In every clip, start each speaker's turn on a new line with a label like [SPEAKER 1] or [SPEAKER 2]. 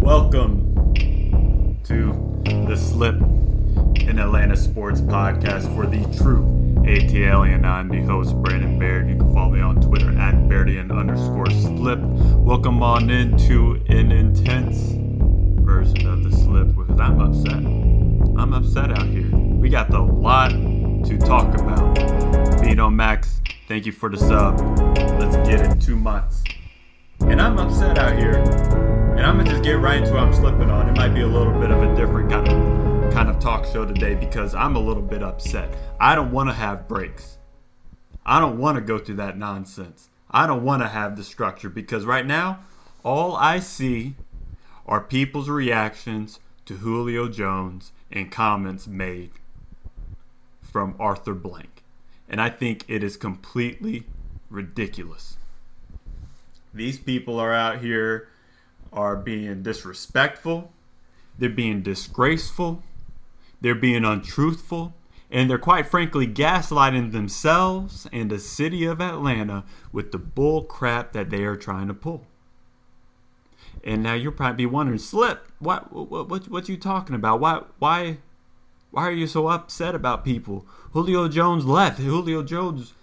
[SPEAKER 1] Welcome to the Slip in Atlanta Sports Podcast for the true ATL, and I'm the host, Brandon Baird. You can follow me on Twitter at Bairdian_slip. Welcome on into an intense version of the Slip because I'm upset. I'm upset out here. We got a lot to talk about. Vito Max, thank you for the sub. Let's get it. 2 months. And I'm upset out here. And I'm going to just get right into what I'm slipping on. It might be a little bit of a different kind of talk show today because I'm a little bit upset. I don't want to have breaks. I don't want to go through that nonsense. I don't want to have the structure because right now, all I see are people's reactions to Julio Jones and comments made from Arthur Blank. And I think it is completely ridiculous. These people are out here are being disrespectful, they're being disgraceful, they're being untruthful, and they're quite frankly gaslighting themselves and the city of Atlanta with the bull crap that they are trying to pull. And now you'll probably be wondering, Slip, what you talking about? Why are you so upset about people? Julio Jones left. Julio Jones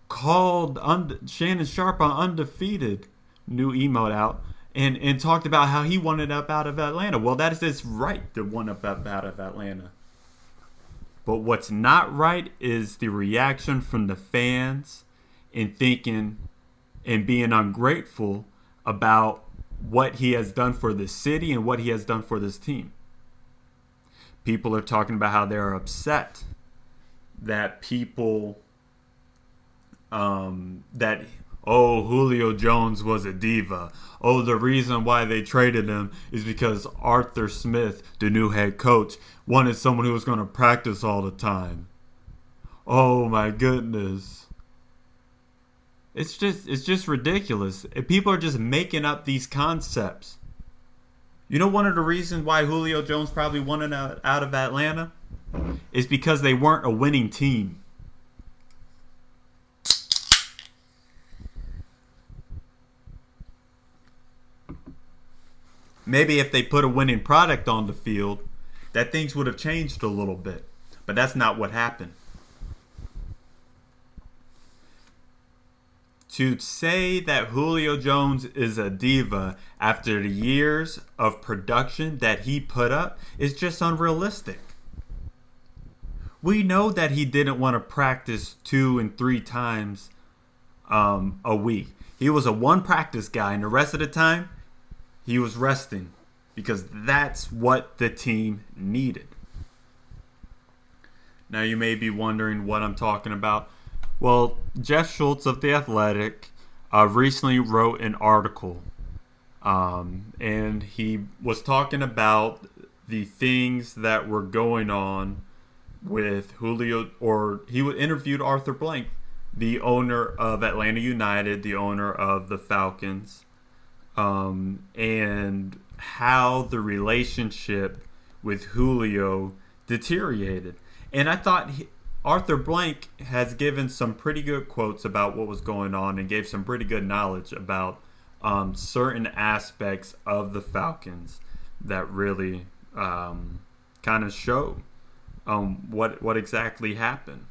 [SPEAKER 1] called Shannon Sharpe on Undefeated, new emote out, and talked about how he wanted up out of Atlanta. Well, that is his right to want up out of Atlanta. But what's not right is the reaction from the fans and thinking and being ungrateful about what he has done for this city and what he has done for this team. People are talking about how they're upset that people Julio Jones was a diva. Oh, the reason why they traded him is because Arthur Smith, the new head coach, wanted someone who was going to practice all the time. Oh my goodness. It's just ridiculous. People are just making up these concepts. You know, one of the reasons why Julio Jones probably wanted out of Atlanta is because they weren't a winning team. Maybe if they put a winning product on the field, that things would have changed a little bit. But that's not what happened. To say that Julio Jones is a diva after the years of production that he put up is just unrealistic. We know that he didn't want to practice 2 and 3 times a week. He was a one practice guy, and the rest of the time, he was resting because that's what the team needed. Now you may be wondering what I'm talking about. Well, Jeff Schultz of The Athletic recently wrote an article, and he was talking about the things that were going on with Julio, or he interviewed Arthur Blank, the owner of Atlanta United, the owner of the Falcons, and how the relationship with Julio deteriorated. And I thought Arthur Blank has given some pretty good quotes about what was going on and gave some pretty good knowledge about certain aspects of the Falcons that really kind of show what exactly happened.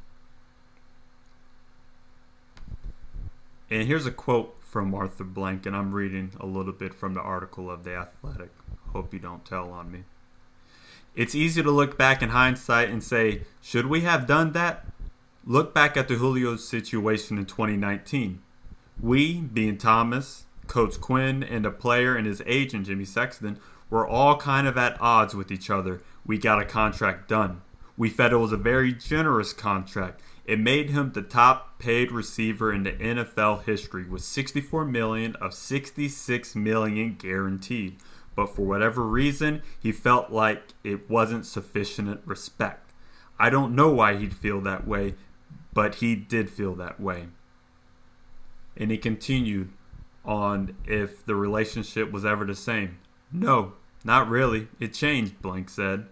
[SPEAKER 1] And here's a quote from Arthur Blank, and I'm reading a little bit from the article of The Athletic. Hope you don't tell on me. It's easy to look back in hindsight and say, should we have done that? Look back at the Julio situation in 2019. We, being Thomas, Coach Quinn, and the player and his agent, Jimmy Sexton, were all kind of at odds with each other. We got a contract done. We felt it was a very generous contract. It made him the top paid receiver in the NFL history with $64 million of $66 million guaranteed. But for whatever reason, he felt like it wasn't sufficient respect. I don't know why he'd feel that way, but he did feel that way. And he continued on if the relationship was ever the same. No, not really. It changed, Blank said.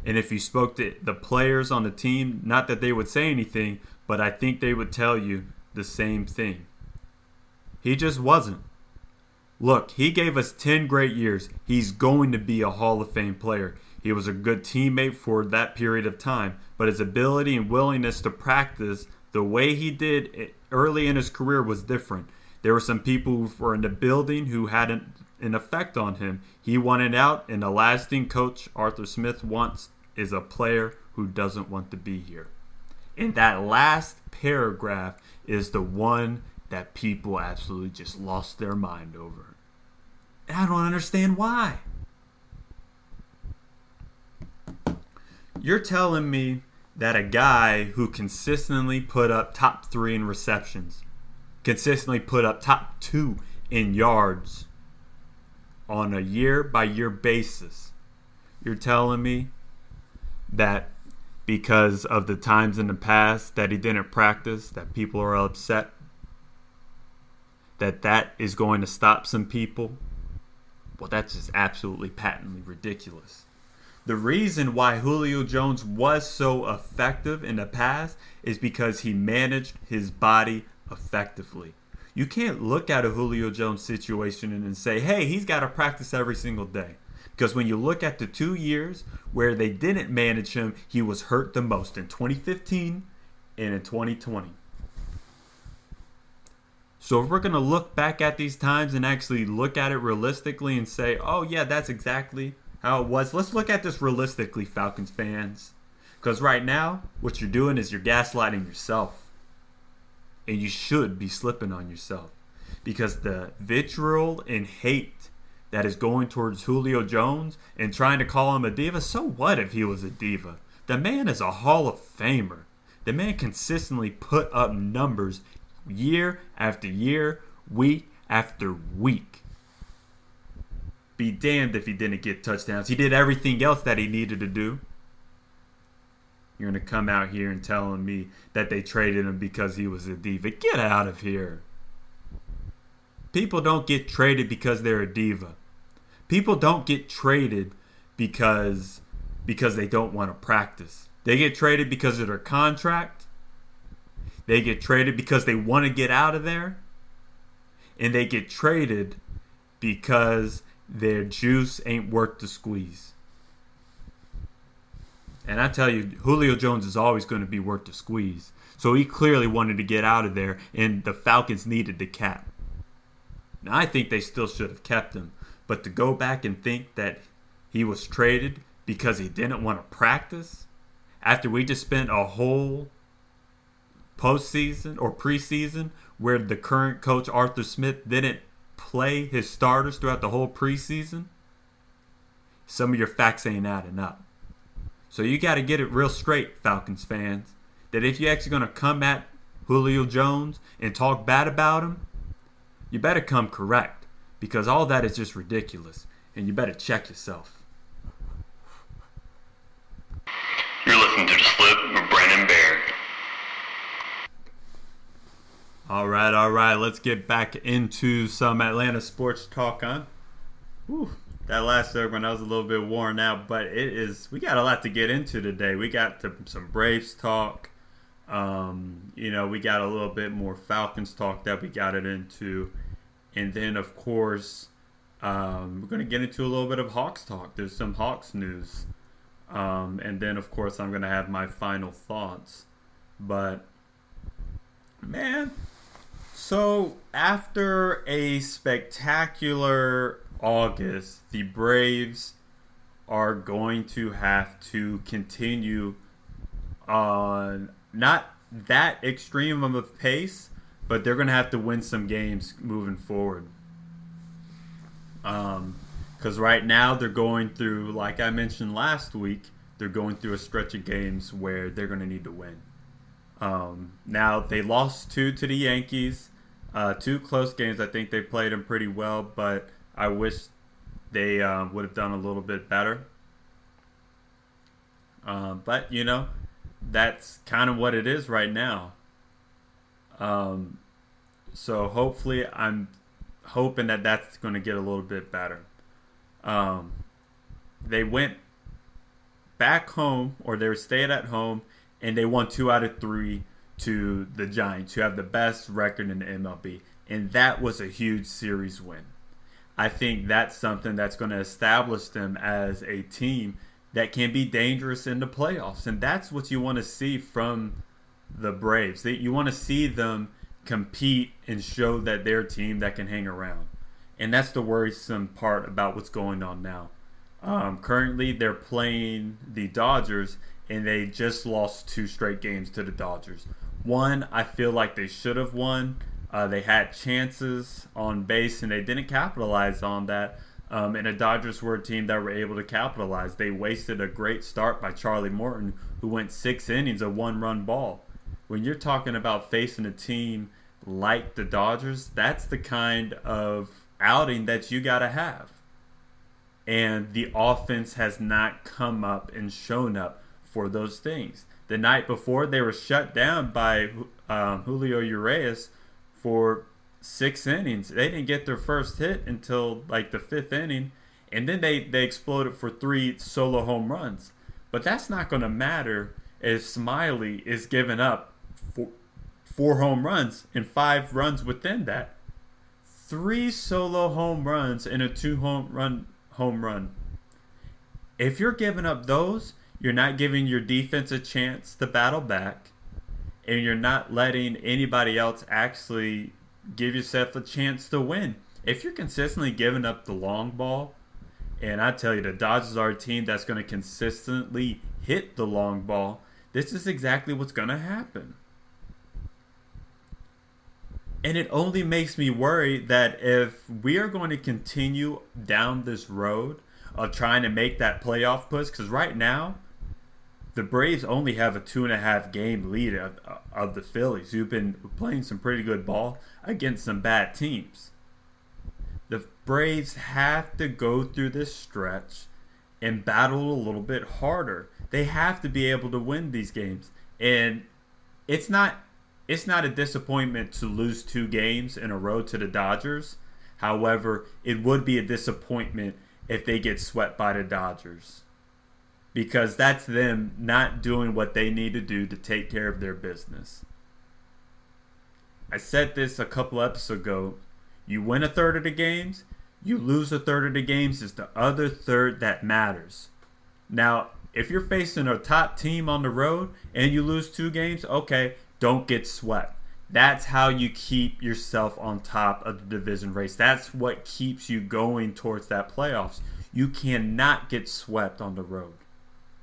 [SPEAKER 1] And if you spoke to the players on the team, not that they would say anything, but I think they would tell you the same thing. He just wasn't. Look, he gave us 10 great years. He's going to be a Hall of Fame player. He was a good teammate for that period of time, but his ability and willingness to practice the way he did early in his career was different. There were some people who were in the building who had an effect on him. He wanted out, and the last thing Coach Arthur Smith wants is a player who doesn't want to be here. And that last paragraph is the one that people absolutely just lost their mind over. And I don't understand why. You're telling me that a guy who consistently put up top 3 in receptions, consistently put up top 2 in yards on a year-by-year basis, you're telling me that because of the times in the past that he didn't practice, that people are upset, that is going to stop some people? Well, that's just absolutely patently ridiculous. The reason why Julio Jones was so effective in the past is because he managed his body effectively. You can't look at a Julio Jones situation and say, hey, he's got to practice every single day. Because when you look at the 2 years where they didn't manage him, he was hurt the most, in 2015 and in 2020. So if we're going to look back at these times and actually look at it realistically and say, oh yeah, that's exactly how it was. Let's look at this realistically, Falcons fans. Because right now, what you're doing is you're gaslighting yourself. And you should be slipping on yourself. Because the vitriol and hate that is going towards Julio Jones and trying to call him a diva, so what if he was a diva? The man is a Hall of Famer. The man consistently put up numbers year after year, week after week. Be damned if he didn't get touchdowns. He did everything else that he needed to do. You're going to come out here and telling me that they traded him because he was a diva. Get out of here. People don't get traded because they're a diva. People don't get traded because they don't want to practice. They get traded because of their contract. They get traded because they want to get out of there. And they get traded because their juice ain't worth the squeeze. And I tell you, Julio Jones is always going to be worth the squeeze. So he clearly wanted to get out of there, and the Falcons needed the cap. Now, I think they still should have kept him. But to go back and think that he was traded because he didn't want to practice after we just spent a whole postseason or preseason where the current coach Arthur Smith didn't play his starters throughout the whole preseason, some of your facts ain't adding up. So you got to get it real straight, Falcons fans, that if you're actually going to come at Julio Jones and talk bad about him, you better come correct, because all that is just ridiculous, and you better check yourself.
[SPEAKER 2] You're listening to The Slip with Brandon Baird.
[SPEAKER 1] All right. Let's get back into some Atlanta sports talk on. That last segment, I was a little bit worn out, but we got a lot to get into today. We got some Braves talk. We got a little bit more Falcons talk that we got it into. And then, of course, we're going to get into a little bit of Hawks talk. There's some Hawks news. And then, of course, I'm going to have my final thoughts. But, man, so after a spectacular August, the Braves are going to have to continue on not that extreme of a pace, but they're going to have to win some games moving forward. Because right now they're going through, like I mentioned last week, they're going through a stretch of games where they're going to need to win. Now, they lost 2 to the Yankees. 2 close games. I think they played them pretty well, but I wish they would have done a little bit better. But, that's kind of what it is right now. So hopefully I'm hoping that that's going to get a little bit better. They went back home, or they were staying at home, and they won 2 out of 3 to the Giants, who have the best record in the MLB. And that was a huge series win. I think that's something that's going to establish them as a team that can be dangerous in the playoffs. And that's what you want to see from the Braves. You want to see them compete and show that they're a team that can hang around. And that's the worrisome part about what's going on now. Currently, they're playing the Dodgers, and they just lost 2 straight games to the Dodgers. One, I feel like they should have won. They had chances on base, and they didn't capitalize on that. And the Dodgers were a team that were able to capitalize. They wasted a great start by Charlie Morton, who went 6 innings of 1-run ball. When you're talking about facing a team like the Dodgers, that's the kind of outing that you got to have. And the offense has not come up and shown up for those things. The night before, they were shut down by Julio Jones for 6 innings. They didn't get their first hit until like the 5th inning, and then they exploded for 3 solo home runs. But that's not going to matter if Smiley is giving up 4 home runs and 5 runs within that. 3 solo home runs and a 2 home run. If you're giving up those, you're not giving your defense a chance to battle back, and you're not letting anybody else actually give yourself a chance to win. If you're consistently giving up the long ball, and I tell you, the Dodgers are a team that's going to consistently hit the long ball, this is exactly what's going to happen. And it only makes me worry that if we are going to continue down this road of trying to make that playoff push, because right now, the Braves only have a 2.5 game lead of the Phillies, who've been playing some pretty good ball against some bad teams. The Braves have to go through this stretch and battle a little bit harder. They have to be able to win these games. And it's not a disappointment to lose 2 games in a row to the Dodgers. However, it would be a disappointment if they get swept by the Dodgers, because that's them not doing what they need to do to take care of their business. I said this a couple episodes ago. You win a third of the games, you lose a third of the games. It's the other third that matters. Now, if you're facing a top team on the road and you lose 2 games, okay, don't get swept. That's how you keep yourself on top of the division race. That's what keeps you going towards that playoffs. You cannot get swept on the road.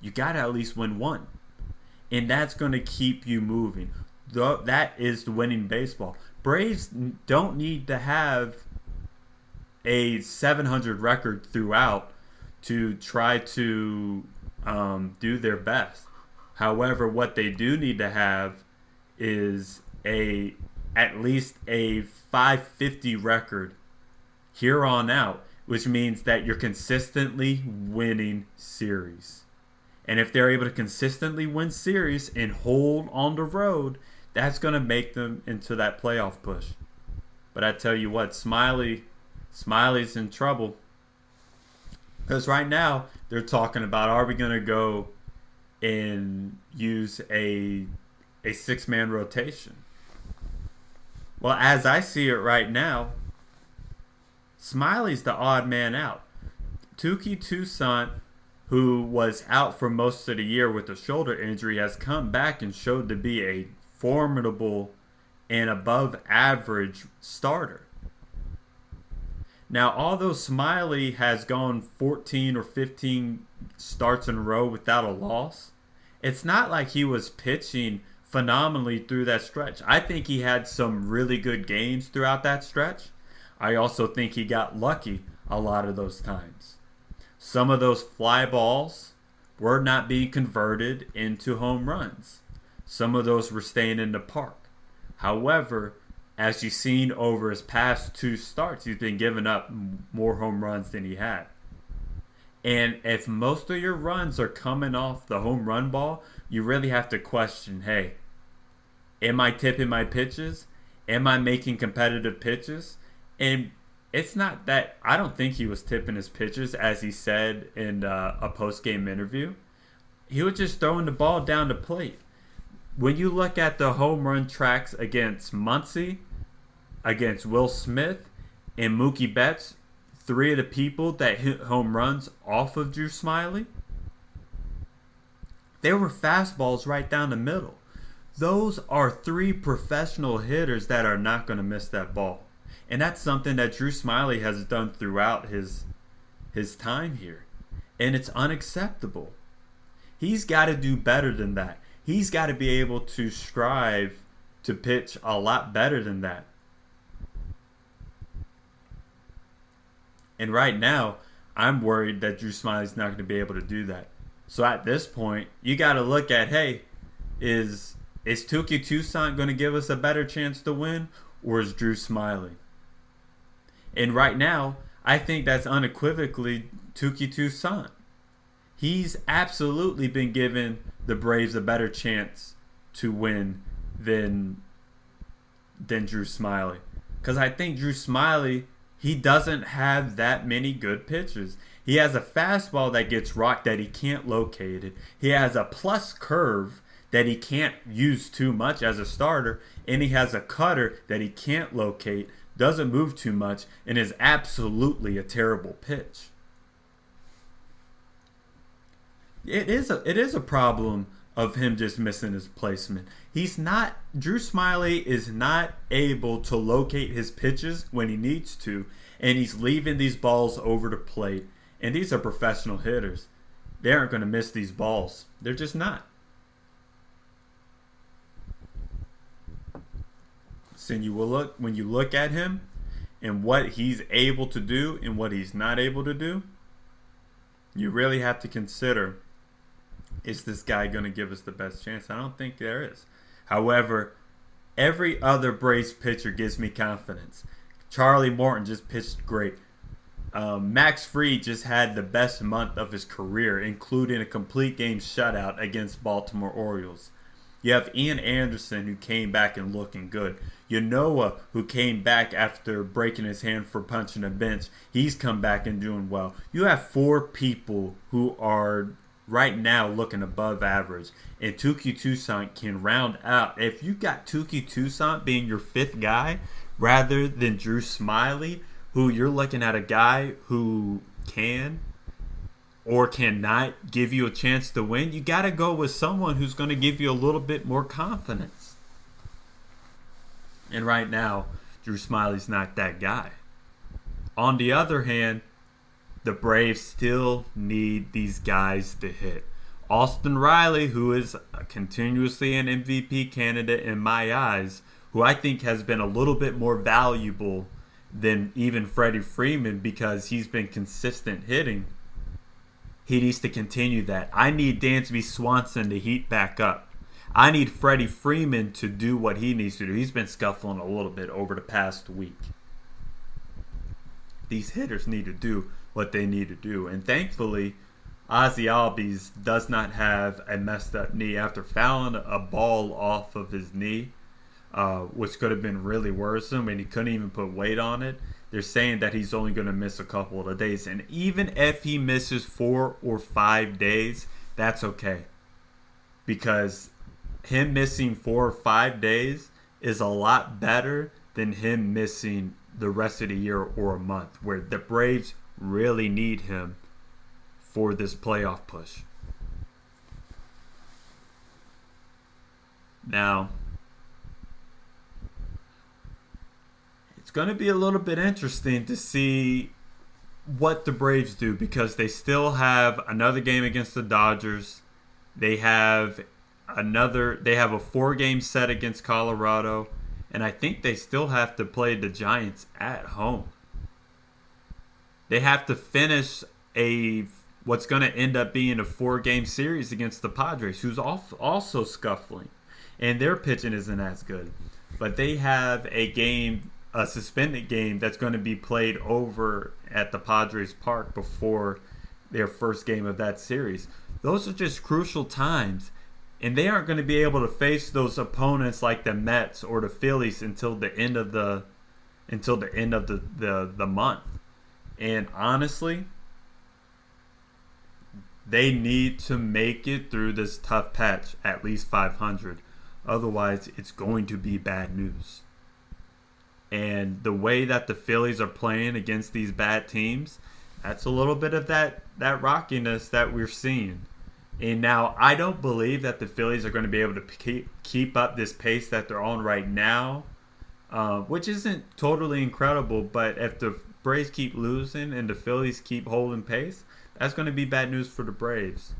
[SPEAKER 1] You got to at least win 1. And that's going to keep you moving. That is the winning baseball. Braves don't need to have a 700 record throughout to try to do their best. However, what they do need to have is at least a 550 record here on out, which means that you're consistently winning series. And if they're able to consistently win series and hold on the road, that's going to make them into that playoff push. But I tell you what, Smiley's in trouble. Because right now, they're talking about, are we going to go and use a 6-man rotation? Well, as I see it right now, Smiley's the odd man out. Touki Toussaint, who was out for most of the year with a shoulder injury, has come back and showed to be a formidable and above average starter. Now, although Smiley has gone 14 or 15 starts in a row without a loss, it's not like he was pitching phenomenally through that stretch. I think he had some really good games throughout that stretch. I also think he got lucky a lot of those times. Some of those fly balls were not being converted into home runs. Some of those were staying in the park. However, as you've seen over his past 2 starts, he's been giving up more home runs than he had. And if most of your runs are coming off the home run ball, you really have to question, hey, am I tipping my pitches? Am I making competitive pitches? And it's not that, I don't think he was tipping his pitches, as he said in a post-game interview. He was just throwing the ball down the plate. When you look at the home run tracks against Muncy, against Will Smith, and Mookie Betts, three of the people that hit home runs off of Drew Smyly, they were fastballs right down the middle. Those are three professional hitters that are not going to miss that ball. And that's something that Drew Smyly has done throughout his time here. And it's unacceptable. He's got to do better than that. He's got to be able to strive to pitch a lot better than that. And right now, I'm worried that Drew Smyly's not going to be able to do that. So at this point, you got to look at, hey, is Touki Toussaint going to give us a better chance to win, or is Drew Smyly? And right now, I think that's unequivocally Touki Toussaint. He's absolutely been giving the Braves a better chance to win than Drew Smyly. Because I think Drew Smyly, he doesn't have that many good pitches. He has a fastball that gets rocked that he can't locate it. He has a plus curve that he can't use too much as a starter. And he has a cutter that he can't locate, doesn't move too much, and is absolutely a terrible pitch. It is a problem of him just missing his placement. Drew Smyly is not able to locate his pitches when he needs to, and he's leaving these balls over the plate. And these are professional hitters. They aren't going to miss these balls. They're just not. So when you look at him and what he's able to do and what he's not able to do, you really have to consider, is this guy going to give us the best chance? I don't think there is. However, every other Braves pitcher gives me confidence. Charlie Morton just pitched great. Max Fried just had the best month of his career, including a complete game shutout against Baltimore Orioles. You have Ian Anderson, who came back and looking good. Yanoa, who came back after breaking his hand for punching a bench. He's come back and doing well. You have four people who are right now looking above average. And Touki Toussaint can round out. If you got Touki Toussaint being your fifth guy rather than Drew Smyly, who you're looking at a guy who can or cannot give you a chance to win, you got to go with someone who's going to give you a little bit more confidence. And right now, Drew Smyly's not that guy. On the other hand, the Braves still need these guys to hit. Austin Riley, who is continuously an MVP candidate in my eyes, who I think has been a little bit more valuable than even Freddie Freeman because he's been consistent hitting. He needs to continue that. I need Dansby Swanson to heat back up. I need Freddie Freeman to do what he needs to do. He's been scuffling a little bit over the past week. These hitters need to do what they need to do. And thankfully, Ozzy Albies does not have a messed up knee after fouling a ball off of his knee, which could have been really worrisome, and he couldn't even put weight on it. They're saying that he's only going to miss a couple of days. And even if he misses 4 or 5 days, that's okay. Because him missing 4 or 5 days is a lot better than him missing the rest of the year or a month, where the Braves really need him for this playoff push. Now, it's going to be a little bit interesting to see what the Braves do, because they still have another game against the Dodgers. They have a 4-game set against Colorado, and I think they still have to play the Giants at home. They have to finish what's going to end up being a 4-game series against the Padres, who's also scuffling, and their pitching isn't as good. But they have a suspended game that's going to be played over at the Padres Park before their first game of that series. Those are just crucial times, and they aren't going to be able to face those opponents like the Mets or the Phillies until the end of the month. And honestly, they need to make it through this tough patch at least 500. Otherwise, it's going to be bad news. And the way that the Phillies are playing against these bad teams, that's a little bit of that rockiness that we're seeing. And now I don't believe that the Phillies are going to be able to keep up this pace that they're on right now, which isn't totally incredible. But if the Braves keep losing and the Phillies keep holding pace, that's going to be bad news for the Braves.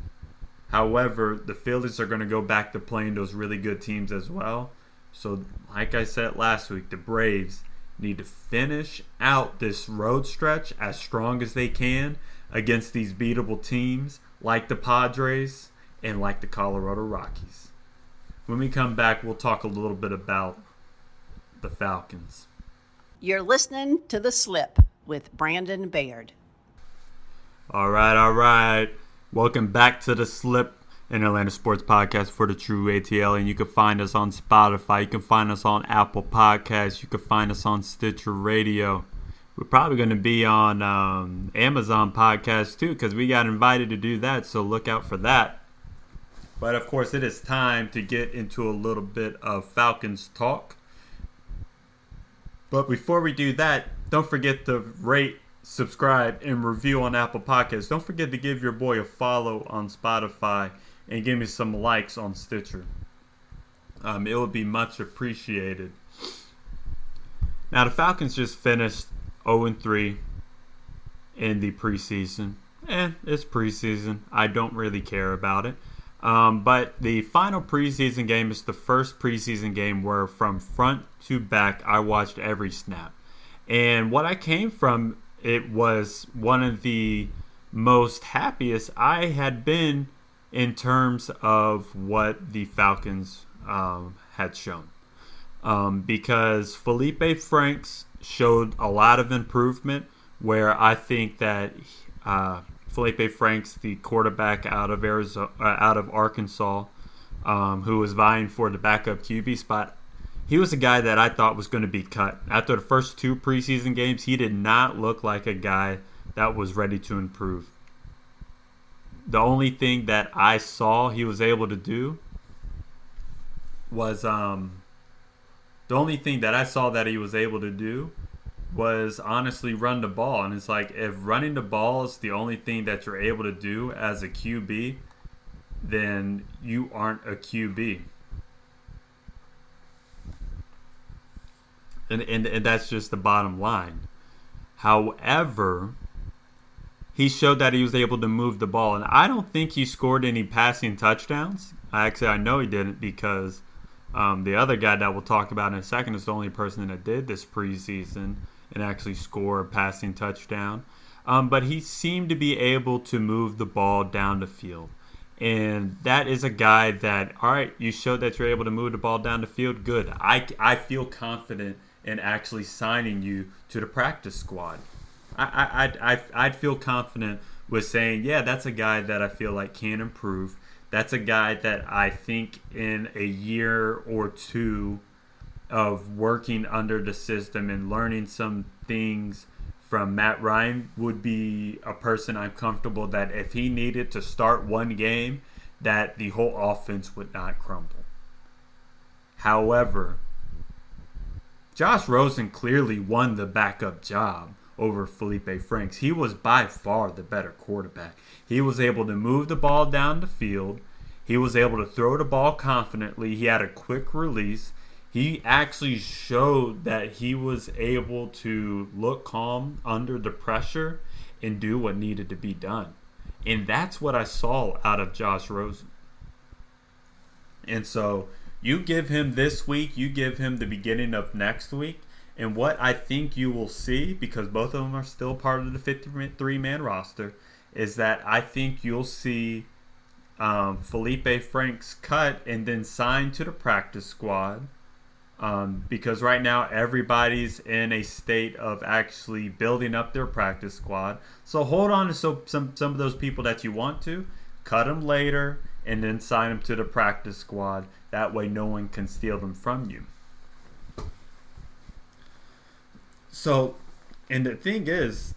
[SPEAKER 1] However, the Phillies are going to go back to playing those really good teams as well. So, like I said last week, the Braves need to finish out this road stretch as strong as they can against these beatable teams like the Padres and like the Colorado Rockies. When we come back, we'll talk a little bit about the Falcons.
[SPEAKER 3] You're listening to The Slip with Brandon Baird.
[SPEAKER 1] All right. Welcome back to The Slip, an Atlanta sports podcast for the true ATL. And you can find us on Spotify. You can find us on Apple Podcasts. You can find us on Stitcher Radio. We're probably going to be on Amazon Podcasts too, because we got invited to do that. So look out for that. But of course, it is time to get into a little bit of Falcons talk. But before we do that, don't forget to rate, subscribe, and review on Apple Podcasts. Don't forget to give your boy a follow on Spotify and give me some likes on Stitcher. It would be much appreciated. Now, the Falcons just finished 0-3 in the preseason. It's preseason. I don't really care about it. But the final preseason game is the first preseason game where from front to back I watched every snap. And what I came from, it was one of the most happiest I had been in terms of what the Falcons had shown. Because Felipe Franks showed a lot of improvement, where I think that Felipe Franks, the quarterback out of Arkansas, who was vying for the backup QB spot, he was a guy that I thought was going to be cut. After the first two preseason games, he did not look like a guy that was ready to improve. The only thing that I saw he was able to do was honestly run the ball. And it's like, if running the ball is the only thing that you're able to do as a QB, then you aren't a QB. And that's just the bottom line. However, he showed that he was able to move the ball. And I don't think he scored any passing touchdowns. I know he didn't, because the other guy that we'll talk about in a second is the only person that did this preseason and actually score a passing touchdown. But he seemed to be able to move the ball down the field. And that is a guy that, all right, you showed that you're able to move the ball down the field. Good. I feel confident in actually signing you to the practice squad. I'd feel confident with saying, yeah, that's a guy that I feel like can improve. That's a guy that I think in a year or two of working under the system and learning some things from Matt Ryan would be a person I'm comfortable that if he needed to start one game, that the whole offense would not crumble. However, Josh Rosen clearly won the backup job over Felipe Franks. He was by far the better quarterback. He was able to move the ball down the field. He was able to throw the ball confidently. He had a quick release. He actually showed that he was able to look calm under the pressure and do what needed to be done. And that's what I saw out of Josh Rosen. And so you give him this week, you give him the beginning of next week, and what I think you will see, because both of them are still part of the 53-man roster, is that I think you'll see Felipe Franks cut and then signed to the practice squad. Because right now everybody's in a state of actually building up their practice squad. So hold on to some of those people that you want to, cut them later, and then sign them to the practice squad. That way no one can steal them from you. So, and the thing is,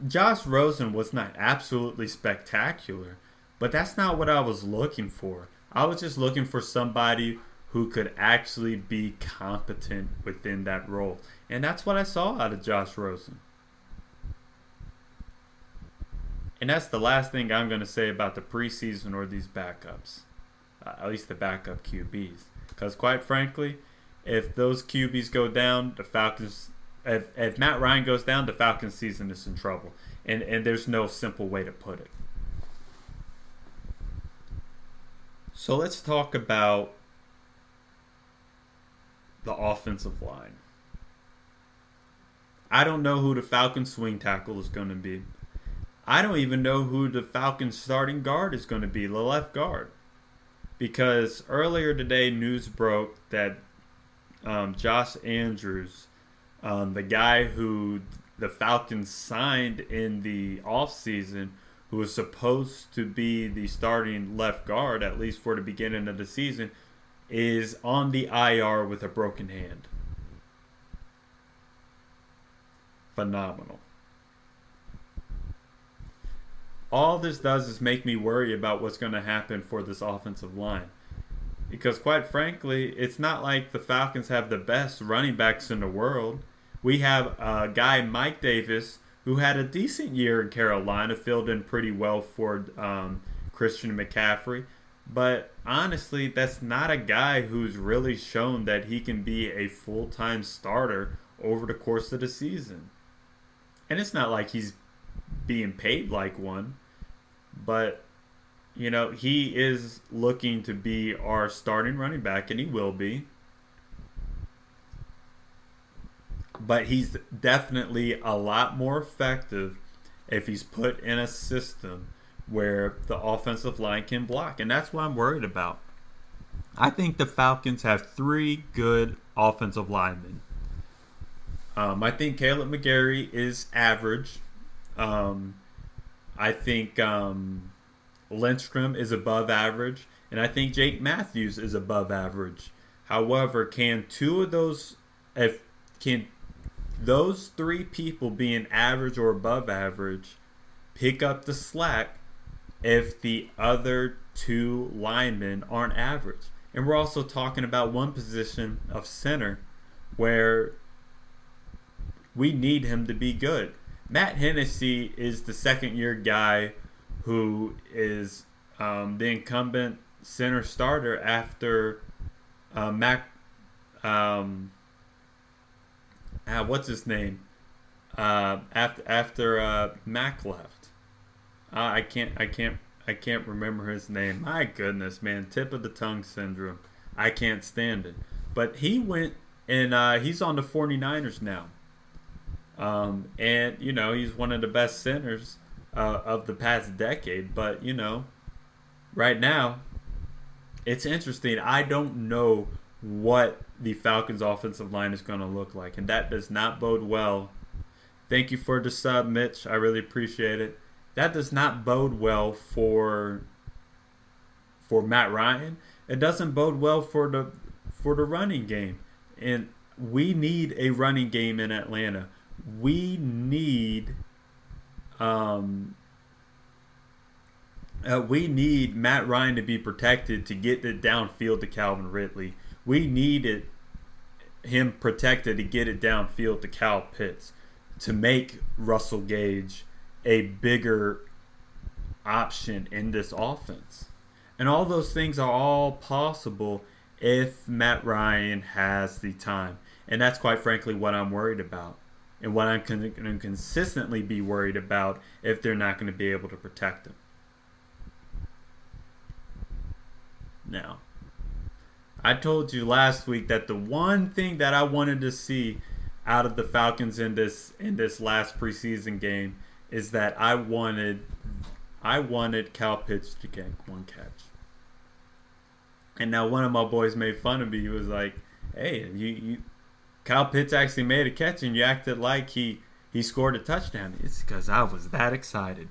[SPEAKER 1] Josh Rosen was not absolutely spectacular, but that's not what I was looking for. I was just looking for somebody who could actually be competent within that role. And that's what I saw out of Josh Rosen. And that's the last thing I'm going to say about the preseason or these backups, at least the backup QBs. Because quite frankly, if those QBs go down, the Falcons, if Matt Ryan goes down, the Falcons season is in trouble. And there's no simple way to put it. So let's talk about the offensive line. I don't know who the Falcons swing tackle is going to be. I don't even know who the Falcons starting guard is going to be, the left guard. Because earlier today, news broke that Josh Andrews, the guy who the Falcons signed in the offseason, who was supposed to be the starting left guard, at least for the beginning of the season, is on the IR with a broken hand. Phenomenal. All this does is make me worry about what's going to happen for this offensive line. Because quite frankly, it's not like the Falcons have the best running backs in the world. We have a guy, Mike Davis, who had a decent year in Carolina, filled in pretty well for Christian McCaffrey. But honestly, that's not a guy who's really shown that he can be a full-time starter over the course of the season. And it's not like he's being paid like one. But, you know, he is looking to be our starting running back, and he will be. But he's definitely a lot more effective if he's put in a system where the offensive line can block. And that's what I'm worried about. I think the Falcons have 3 good offensive linemen. I think Caleb McGarry is average. I think Lindstrom is above average. And I think Jake Matthews is above average. However, can those 3 people being average or above average pick up the slack if the other 2 linemen aren't average? And we're also talking about one position of center where we need him to be good. Matt Hennessy is the second-year guy who is the incumbent center starter after what's his name? After Mac left. I can't remember his name. My goodness, man, tip of the tongue syndrome. I can't stand it. But he went and he's on the 49ers now. And you know, he's one of the best centers of the past decade. But you know, right now, it's interesting. I don't know what the Falcons' offensive line is going to look like, and that does not bode well. Thank you for the sub, Mitch. I really appreciate it. That does not bode well for Matt Ryan. It doesn't bode well for the running game, and we need a running game in Atlanta. We need Matt Ryan to be protected to get it downfield to Calvin Ridley. We needed him protected to get it downfield to Kyle Pitts to make Russell Gage a bigger option in this offense. And all those things are all possible if Matt Ryan has the time. And that's quite frankly what I'm worried about. And what I'm going to consistently be worried about if they're not going to be able to protect him. Now, I told you last week that the one thing that I wanted to see out of the Falcons in this last preseason game is that I wanted Kyle Pitts to get 1 catch. And now one of my boys made fun of me. He was like, "Hey, Kyle Pitts actually made a catch and you acted like he scored a touchdown." It's because I was that excited.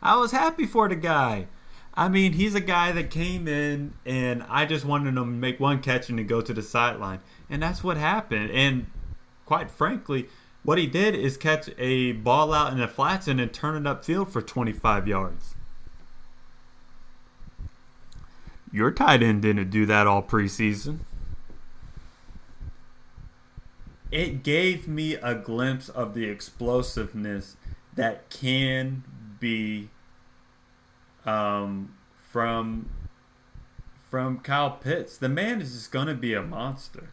[SPEAKER 1] I was happy for the guy. I mean, he's a guy that came in and I just wanted him to make 1 catch and to go to the sideline. And that's what happened. And quite frankly, what he did is catch a ball out in the flats and then turn it upfield for 25 yards. Your tight end didn't do that all preseason. it gave me a glimpse of the explosiveness that can be from Kyle Pitts. The man is just going to be a monster.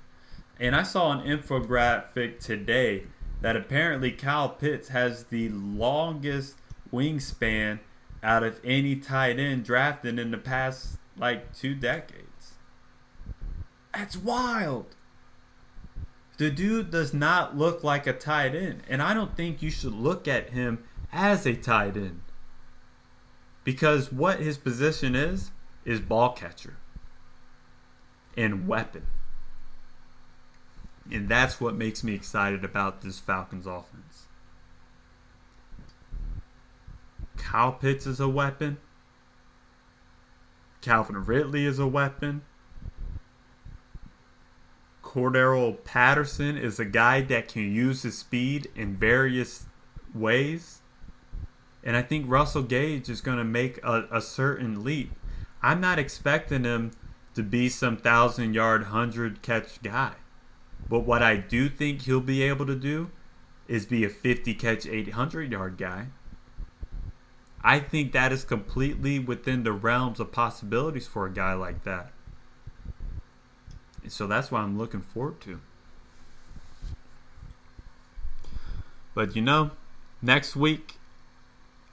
[SPEAKER 1] And I saw an infographic today that apparently Kyle Pitts has the longest wingspan out of any tight end drafted in the past, 2 decades. That's wild. The dude does not look like a tight end. And I don't think you should look at him as a tight end. Because what his position is ball catcher and weapon. And that's what makes me excited about this Falcons offense. Kyle Pitts is a weapon. Calvin Ridley is a weapon. Cordero Patterson is a guy that can use his speed in various ways. And I think Russell Gage is going to make a certain leap. I'm not expecting him to be some 1,000-yard, 100-catch guy. But what I do think he'll be able to do is be a 50-catch, 800-yard guy. I think that is completely within the realms of possibilities for a guy like that. And so that's what I'm looking forward to. But next week,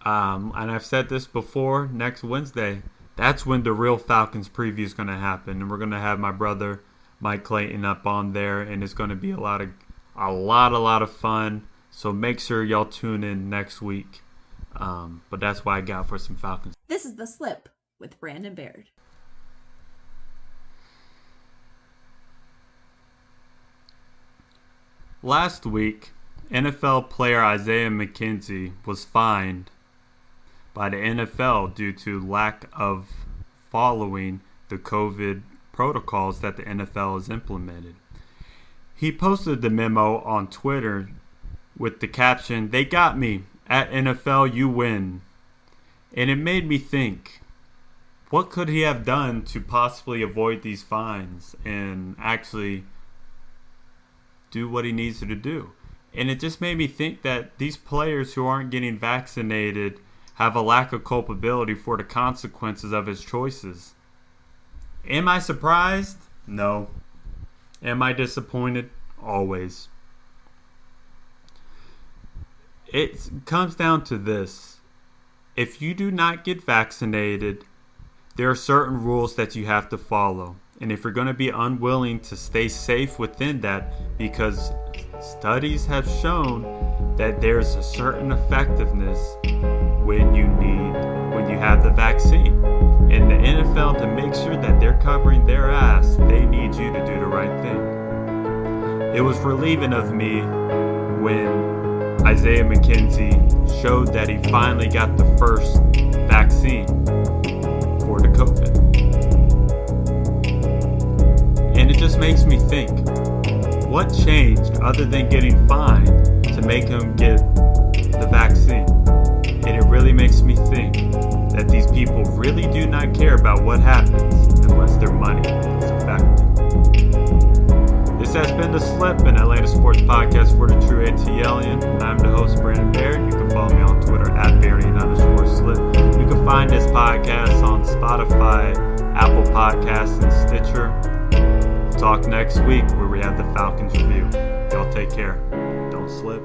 [SPEAKER 1] and I've said this before, next Wednesday, that's when the real Falcons preview is going to happen. And we're going to have my brother Mike Clayton up on there, and it's going to be a lot of fun. So make sure y'all tune in next week. But that's what I got for some Falcons.
[SPEAKER 3] This is The Slip with Brandon Baird.
[SPEAKER 1] Last week, NFL player Isaiah McKenzie was fined by the NFL due to lack of following the COVID protocols that the NFL has implemented. He posted the memo on Twitter with the caption, "They got me. At NFL, you win." And it made me think, what could he have done to possibly avoid these fines and actually do what he needs to do? And it just made me think that these players who aren't getting vaccinated have a lack of culpability for the consequences of his choices. Am I surprised? No. Am I disappointed? Always. It comes down to this. If you do not get vaccinated, there are certain rules that you have to follow. And if you're going to be unwilling to stay safe within that, because studies have shown that there's a certain effectiveness when you have the vaccine. And the NFL, to make sure that they're covering their ass, they need you to do the right thing. It was relieving of me when Isaiah McKenzie showed that he finally got the first vaccine for the COVID. And it just makes me think, what changed other than getting fined to make him get the vaccine? And it really makes me think that these people really do not care about what happens unless their money is affected. This has been The Slip, an Atlanta sports podcast for the true ATLian. And I'm the host, Brandon Baird. You can follow me on Twitter at Bairdian_slip. You can find this podcast on Spotify, Apple Podcasts, and Stitcher. We'll talk next week where we have the Falcons review. Y'all take care. Don't slip.